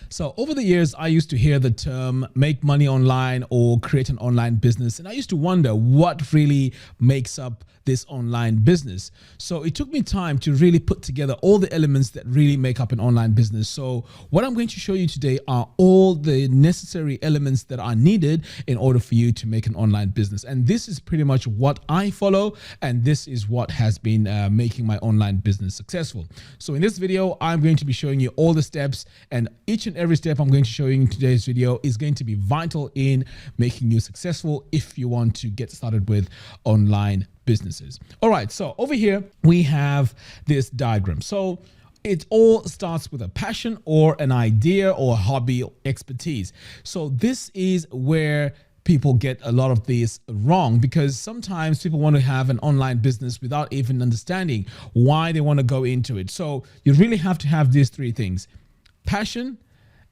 So over the years, I used to hear the term make money online or create an online business. And I used to wonder what really makes up this online business. So it took me time to really put together all the elements that really make up an online business. So what I'm going to show you today are all the necessary elements that are needed in order for you to make an online business. And this is pretty much what I follow. And this is what has been making my online business successful. So in this video, I'm going to be showing you all the steps, and each and every step I'm going to show you in today's video is going to be vital in making you successful if you want to get started with online businesses. All right, so over here we have this diagram. So it all starts with a passion or an idea or a hobby or expertise. So this is where people get a lot of this wrong, because sometimes people want to have an online business without even understanding why they want to go into it. So you really have to have these three things: passion,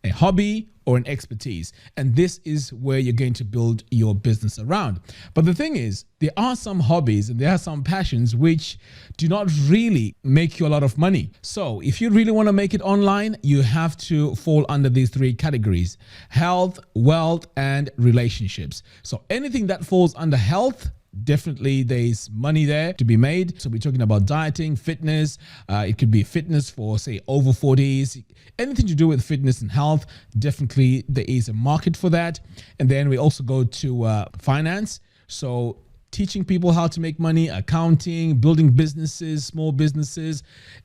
a hobby, or an expertise. And this is where you're going to build your business around. But the thing is, there are some hobbies and there are some passions which do not really make you a lot of money. So if you really want to make it online, you have to fall under these three categories: health, wealth, and relationships. So anything that falls under health, definitely there's money there to be made. So we're talking about dieting, fitness. It could be fitness for, say, over 40s. Anything to do with fitness and health, definitely there is a market for that. And then we also go to finance. So teaching people how to make money, accounting, building businesses, small businesses,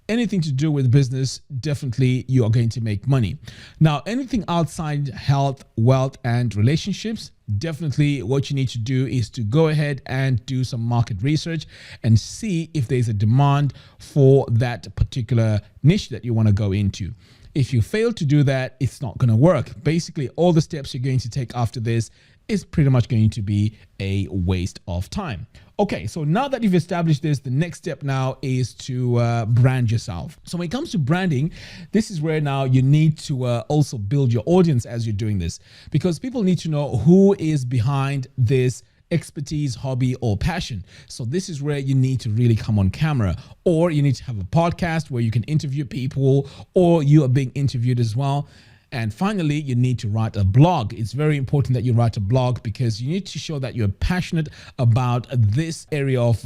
anything to do with business, definitely you are going to make money. Now, anything outside health, wealth, and relationships, definitely what you need to do is to go ahead and do some market research and see if there's a demand for that particular niche that you want to go into. If you fail to do that, it's not going to work. Basically, all the steps you're going to take after this is pretty much going to be a waste of time. Okay, so now that you've established this, the next step now is to brand yourself. So when it comes to branding, this is where now you need to also build your audience as you're doing this, because people need to know who is behind this expertise, hobby, or passion. So this is where you need to really come on camera, or you need to have a podcast where you can interview people, or you are being interviewed as well. And finally, you need to write a blog. It's very important that you write a blog, because you need to show that you're passionate about this area of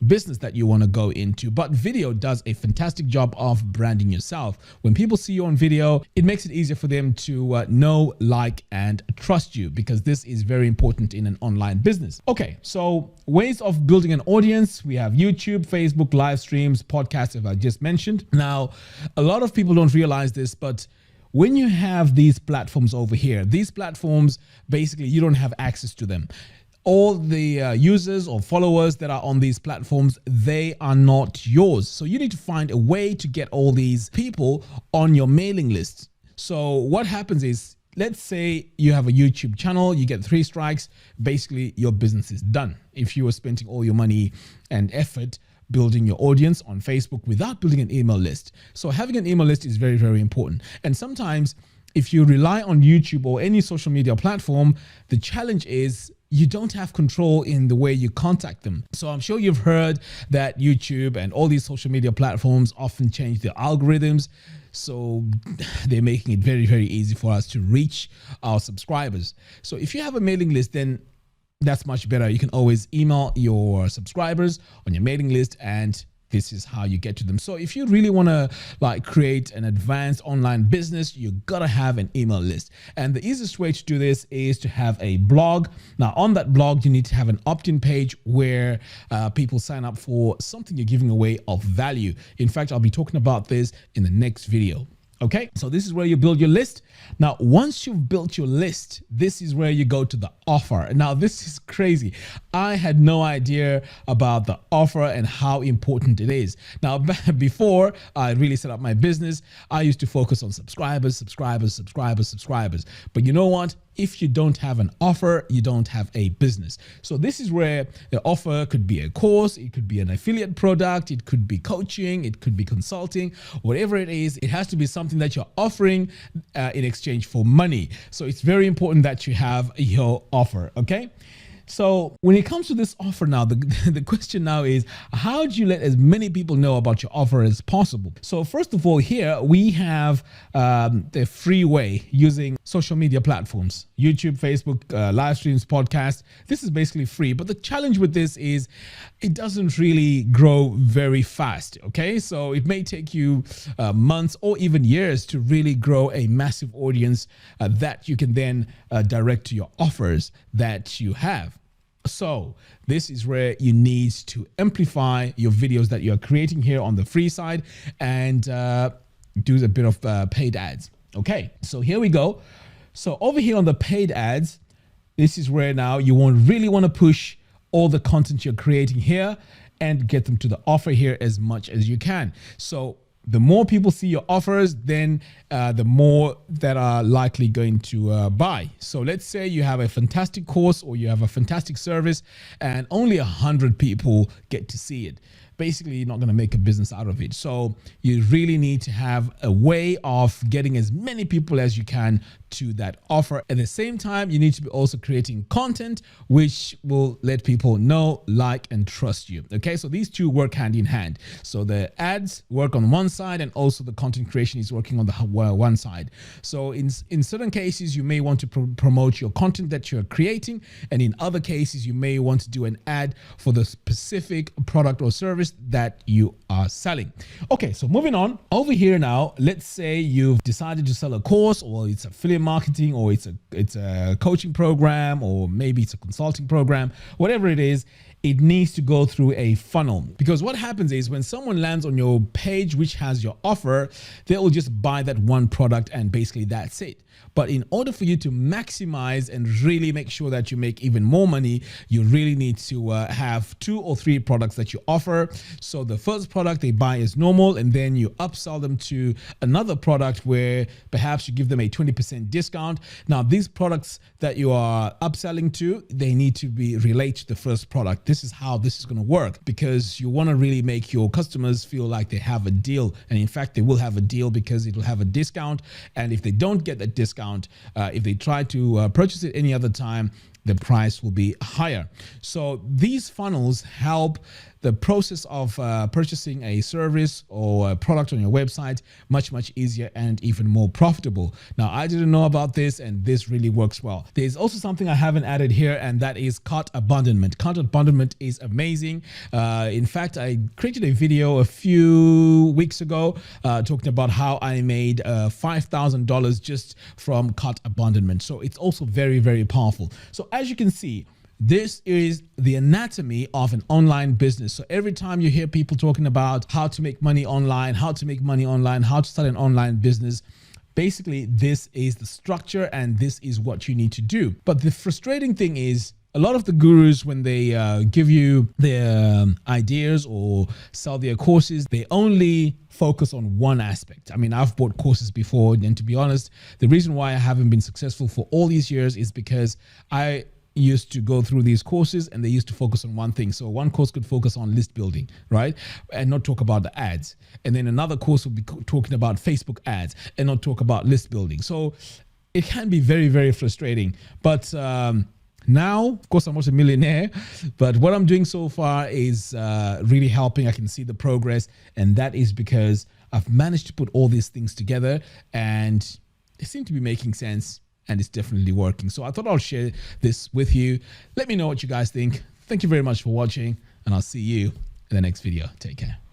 business that you want to go into. But video does a fantastic job of branding yourself. When people see you on video, it makes it easier for them to know, like, and trust you, because this is very important in an online business. Okay, so ways of building an audience. We have YouTube, Facebook, live streams, podcasts, as I just mentioned. Now, a lot of people don't realize this, but when you have these platforms over here, these platforms, basically you don't have access to them. All the users or followers that are on these platforms, they are not yours. So you need to find a way to get all these people on your mailing list. So what happens is, let's say you have a YouTube channel, you get 3 strikes, basically your business is done. If you were spending all your money and effort building your audience on Facebook without building an email list. So having an email list is very, very important. And sometimes if you rely on YouTube or any social media platform, the challenge is you don't have control in the way you contact them. So I'm sure you've heard that YouTube and all these social media platforms often change their algorithms. So they're making it very, very easy for us to reach our subscribers. So if you have a mailing list, then that's much better. You can always email your subscribers on your mailing list, and this is how you get to them. So if you really want to create an advanced online business, you gotta have an email list. And the easiest way to do this is to have a blog. Now on that blog, you need to have an opt-in page where people sign up for something you're giving away of value. In fact, I'll be talking about this in the next video. Okay, so this is where you build your list. Now, once you've built your list, this is where you go to the offer. Now, this is crazy. I had no idea about the offer and how important it is. Now, before I really set up my business, I used to focus on subscribers. But you know what? If you don't have an offer, you don't have a business. So this is where the offer could be a course, it could be an affiliate product, it could be coaching, it could be consulting, whatever it is, it has to be something that you're offering in exchange for money. So it's very important that you have your offer, okay? So when it comes to this offer now, the question now is, how do you let as many people know about your offer as possible? So first of all, here we have the free way using social media platforms, YouTube, Facebook, live streams, podcasts. This is basically free, but the challenge with this is it doesn't really grow very fast. Okay, so it may take you months or even years to really grow a massive audience that you can then direct to your offers that you have. So this is where you need to amplify your videos that you're creating here on the free side and do a bit of paid ads. Okay, so here we go. So over here on the paid ads, this is where now you really want to push all the content you're creating here and get them to the offer here as much as you can. So the more people see your offers, then the more that are likely going to buy. So let's say you have a fantastic course or you have a fantastic service and only 100 people get to see it. Basically, you're not going to make a business out of it. So you really need to have a way of getting as many people as you can to that offer. At the same time, you need to be also creating content which will let people know, like, and trust you. Okay, so these two work hand in hand. So the ads work on one side and also the content creation is working on the one side. So in certain cases, you may want to promote your content that you're creating. And in other cases, you may want to do an ad for the specific product or service that you are selling. Okay, so moving on over here now, let's say you've decided to sell a course, or it's affiliate marketing, or it's a coaching program, or maybe it's a consulting program, whatever it is. It needs to go through a funnel, because what happens is when someone lands on your page which has your offer, they will just buy that one product and basically that's it. But in order for you to maximize and really make sure that you make even more money, you really need to have 2 or 3 products that you offer. So the first product they buy is normal, and then you upsell them to another product where perhaps you give them a 20% discount. Now, these products that you are upselling to, they need to be related to the first product. This is how this is going to work, because you want to really make your customers feel like they have a deal. And in fact, they will have a deal because it will have a discount. And if they don't get that discount, if they try to purchase it any other time, the price will be higher. So these funnels help the process of purchasing a service or a product on your website much easier and even more profitable. Now, I didn't know about this, and this really works well. There's also something I haven't added here, and that is cart abandonment. Cart abandonment is amazing. In fact, I created a video a few weeks ago talking about how I made $5,000 just from cart abandonment. So it's also very powerful. So as you can see, this is the anatomy of an online business. So every time you hear people talking about how to make money online, how to start an online business, basically this is the structure and this is what you need to do. But the frustrating thing is, a lot of the gurus, when they give you their ideas or sell their courses, they only focus on one aspect. I mean, I've bought courses before, and to be honest, the reason why I haven't been successful for all these years is because I used to go through these courses and they used to focus on one thing. So one course could focus on list building, right? And not talk about the ads. And then another course would be talking about Facebook ads and not talk about list building. So it can be very frustrating. But now, of course, I'm not a millionaire, but what I'm doing so far is really helping. I can see the progress, and that is because I've managed to put all these things together and they seem to be making sense. And it's definitely working. So I thought I'll share this with you. Let me know what you guys think. Thank you very much for watching, and I'll see you in the next video. Take care.